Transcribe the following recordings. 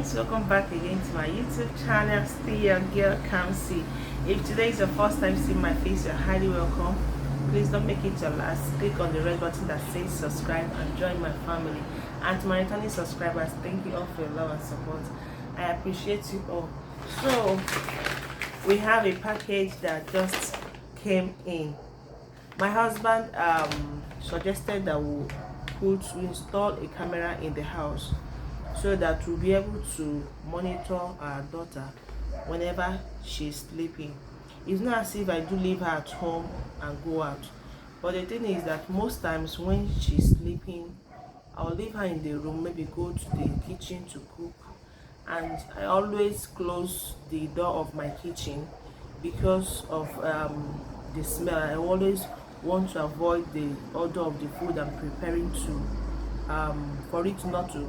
friends, welcome back again to my YouTube channel. Still your girl Kamsi. If today is your first time seeing my face, you're highly welcome. Please don't make it your last. Click on the red button that says subscribe and join my family. And to my returning subscribers, thank you all for your love and support. I appreciate you all. So we have a package that just came in. My husband suggested that we install a camera in the house so that we'll be able to monitor our daughter whenever she's sleeping. It's not as if I do leave her at home and go out, but the thing is that most times when she's sleeping, I'll leave her in the room, maybe go to the kitchen to cook, and I always close the door of my kitchen because of the smell. I always want to avoid the odor of the food I'm preparing to for it not to,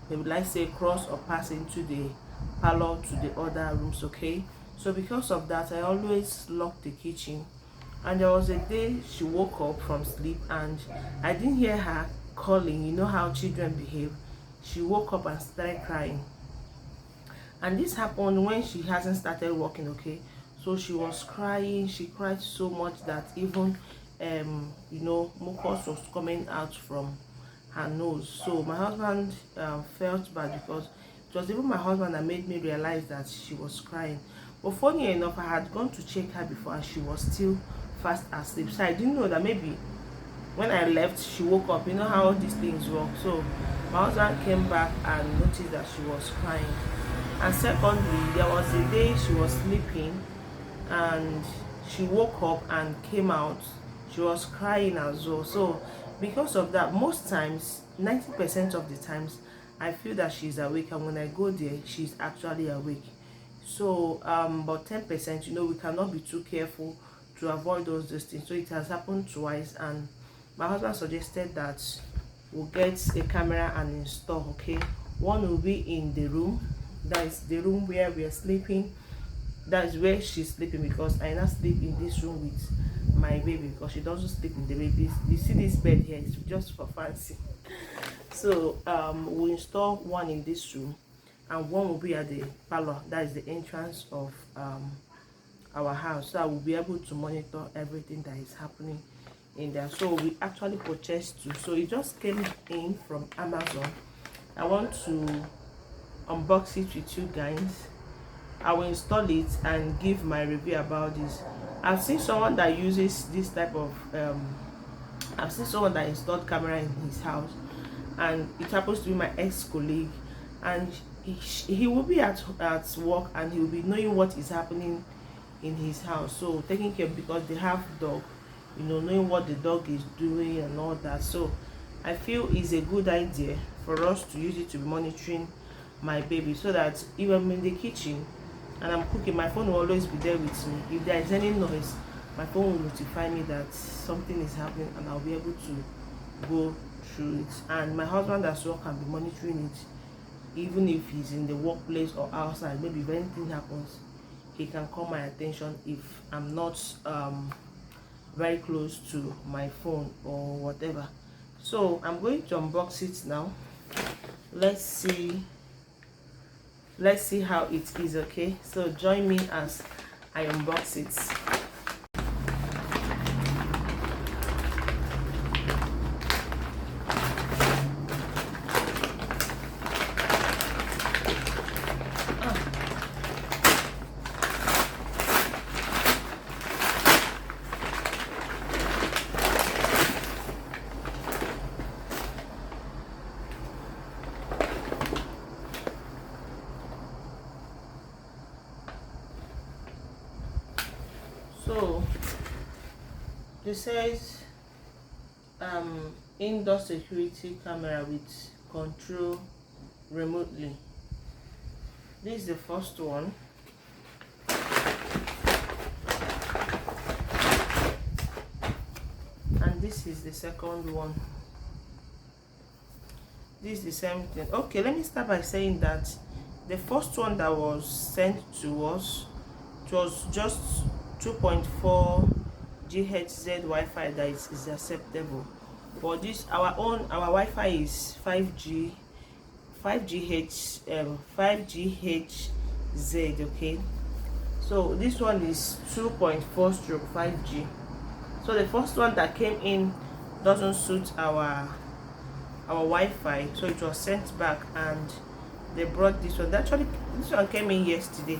maybe let's say, cross or pass into the parlor to the other rooms. Okay, so because of that, I always lock the kitchen. And there was a day she woke up from sleep and I didn't hear her calling. You know how children behave. She woke up and started crying, and this happened when she hasn't started walking. Okay, so she was crying. She cried so much that even mucus was coming out from her nose. So my husband felt bad, because it was even my husband that made me realize that she was crying. But funny enough, I had gone to check her before and she was still fast asleep, so I didn't know that maybe when I left she woke up. You know how these things work. So my husband came back and noticed that she was crying. And secondly, there was a day she was sleeping and she woke up and came out. She was crying as well. So because of that, most times, 90% of the times, I feel that she's awake, and when I go there, she's actually awake. So but 10%, we cannot be too careful to avoid those things. So it has happened twice, and my husband suggested that we'll get a camera and install. Okay, one will be in the room, that is the room where we are sleeping. That is where she's sleeping, because I now sleep in this room with my baby, because she doesn't sleep in the baby. You see this bed here, it's just for fancy. So we'll install one in this room, and one will be at the parlor, that is the entrance of our house, so I will be able to monitor everything that is happening in there. So we actually purchased two. So it just came in from Amazon. I want to unbox it with you guys. I will install it and give my review about this. I've seen someone that uses this type of I've seen someone that installed camera in his house, and it happens to be my ex-colleague, and he will be at work and he will be knowing what is happening in his house, so taking care, because they have dog, knowing what the dog is doing and all that. So I feel it's a good idea for us to use it to be monitoring my baby, so that even I'm in the kitchen and I'm cooking, my phone will always be there with me. If there is any noise, my phone will notify me that something is happening, and I'll be able to go through it. And my husband as well can be monitoring it, even if he's in the workplace or outside. Maybe if anything happens, he can call my attention if I'm not very close to my phone or whatever. So I'm going to unbox it now. Let's see how it is. Okay, so join me as I unbox it. So this says indoor security camera with control remotely. This is the first one. And this is the second one. This is the same thing. Okay, let me start by saying that the first one that was sent to us, it was just 2.4 GHz Wi-Fi that is acceptable. But this our Wi-Fi is 5G 5GHZ. Okay, so this one is 2.4 stroke 5G. So the first one that came in doesn't suit our Wi-Fi, so it was sent back, and they brought this one. Actually, this one came in yesterday.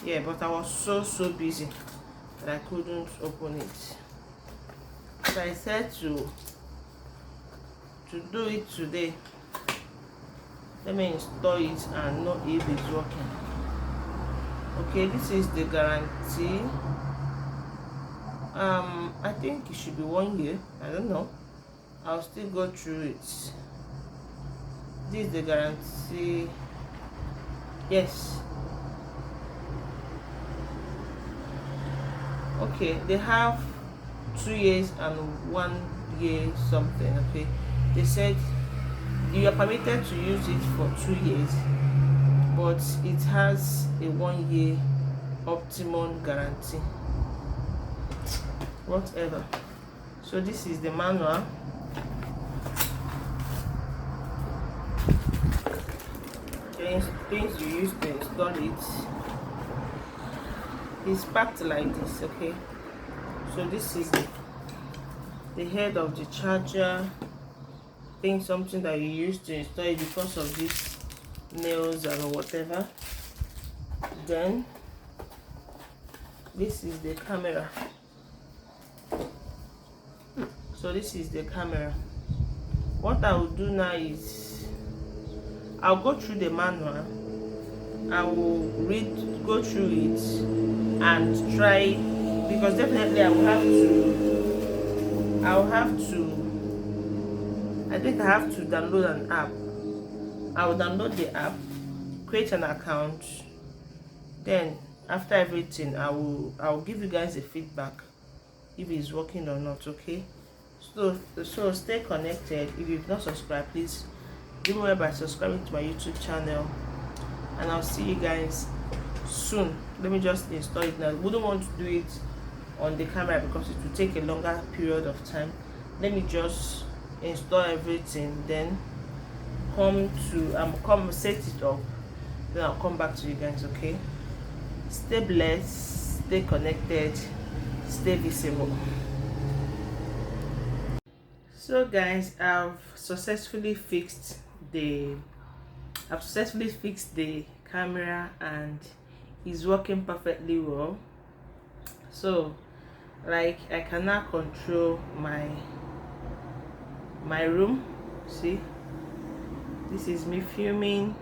Yeah, but I was so busy that I couldn't open it. So I said to do it today. Let me install it and know if it's working. Okay, this is the guarantee. I think it should be 1 year. I don't know. I'll still go through it. This is the guarantee. Yes. Okay, they have 2 years and 1 year something. Okay, they said you are permitted to use it for 2 years, but it has a 1 year optimum guarantee. Whatever. So this is the manual. Things you use to install it. It's packed like this. Okay, so this is the head of the charger. I think something that you use to install it because of these nails and whatever. Then this is the camera. So this is the camera. What I will do now is I'll go through the manual. I will go through it and try, because definitely I think I have to download an app. I will download the app, create an account, then after everything I will give you guys a feedback if it's working or not. Okay, so stay connected. If you've not subscribed, please do more by subscribing to my YouTube channel, and I'll see you guys soon. Let me just install it now. I wouldn't want to do it on the camera because it will take a longer period of time. Let me just install everything, then come set it up, then I'll come back to you guys. Okay, stay blessed, stay connected, stay visible. So guys, I've successfully fixed the camera and it's working perfectly well. So like I can now control my room. See, this is me filming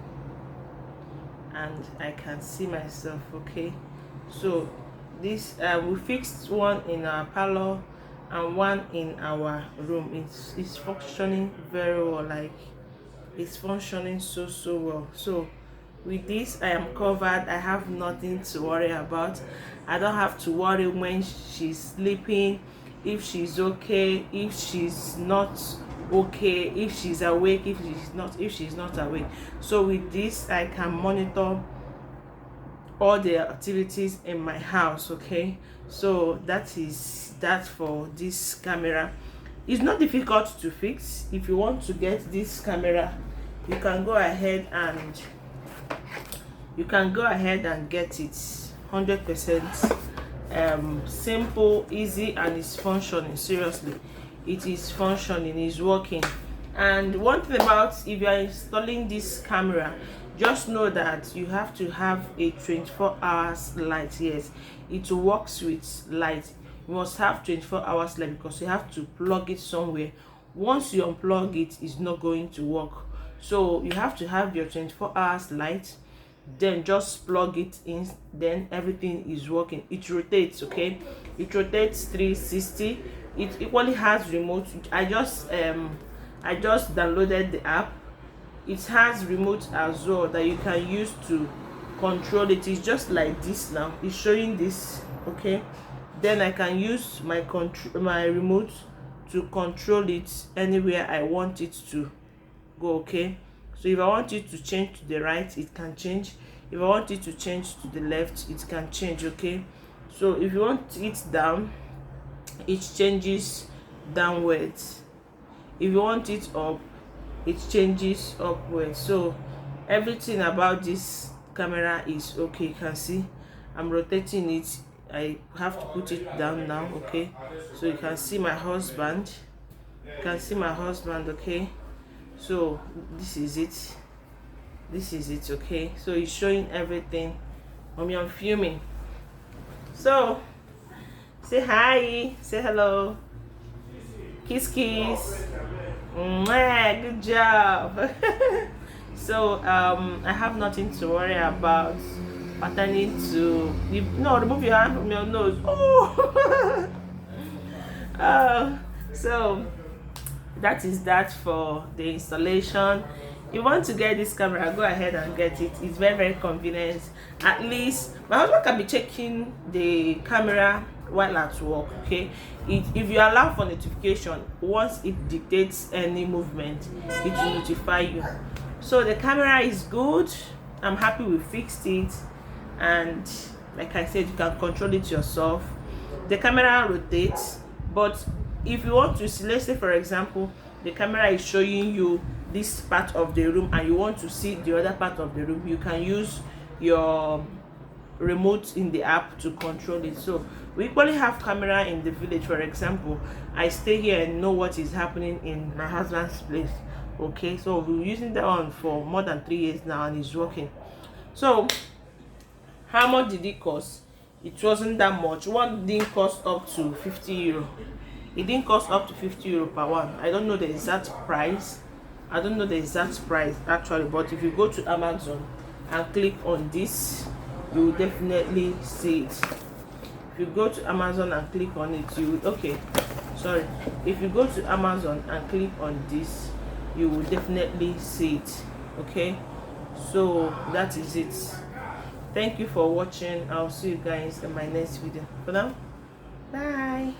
and I can see myself. Okay, so this we fixed one in our parlor and one in our room. It's functioning very well. Like it's functioning so well. So with this I am covered. I have nothing to worry about. I don't have to worry when she's sleeping, if she's okay, if she's not okay, if she's awake, if she's not awake. So with this I can monitor all the activities in my house. Okay, so that is that for this camera. It's not difficult to fix. If you want to get this camera, you can go ahead and get it. 100% simple, easy, and it's functioning. Seriously, it is functioning, it's working. And one thing about, if you are installing this camera, just know that you have to have a 24 hours light. Yes, it works with light. You must have 24 hours light because you have to plug it somewhere. Once you unplug it, it's not going to work. So you have to have your 24 hours light, then just plug it in, then everything is working. It rotates. Okay, it rotates 360. It equally has remote. I just downloaded the app. It has remote as well that you can use to control it. It's just like this now. It's showing this. Okay, then I can use my remote to control it anywhere I want it to go. Okay, so if I want it to change to the right, it can change. If I want it to change to the left, it can change. Okay, so if you want it down, it changes downwards. If you want it up, it changes upwards. So everything about this camera is okay. You can see I'm rotating it. I have to put it down now. Okay, so you can see my husband. You can see my husband. Okay, so this is it. This is it. Okay, so it's showing everything. I'm filming. So say hi, say hello, kiss kiss. Mwah, good job. So I have nothing to worry about pertaining to no, remove your hand from your nose. Oh. So that is that for the installation. If you want to get this camera, go ahead and get it. It's very convenient. At least my husband can be checking the camera while at work. Okay, if you allow for notification, once it dictates any movement, it will notify you. So the camera is good. I'm happy we fixed it, and like I said, you can control it yourself. The camera rotates, but if you want to see, let's say for example, the camera is showing you this part of the room and you want to see the other part of the room, you can use your remote in the app to control it. So we equally have camera in the village. For example, I stay here and know what is happening in my husband's place. Okay, so we're using that one for more than 3 years now and it's working. So how much did it cost? It wasn't that much. One didn't cost up to 50 euro. It didn't cost up to 50 euro per one. I don't know the exact price. I don't know the exact price actually, but if you go to Amazon and click on this, you will definitely see it. If you go to Amazon and click on it, you will, okay, sorry. If you go to Amazon and click on this, you will definitely see it. Okay, so that is it. Thank you for watching. I'll see you guys in my next video. For now, bye.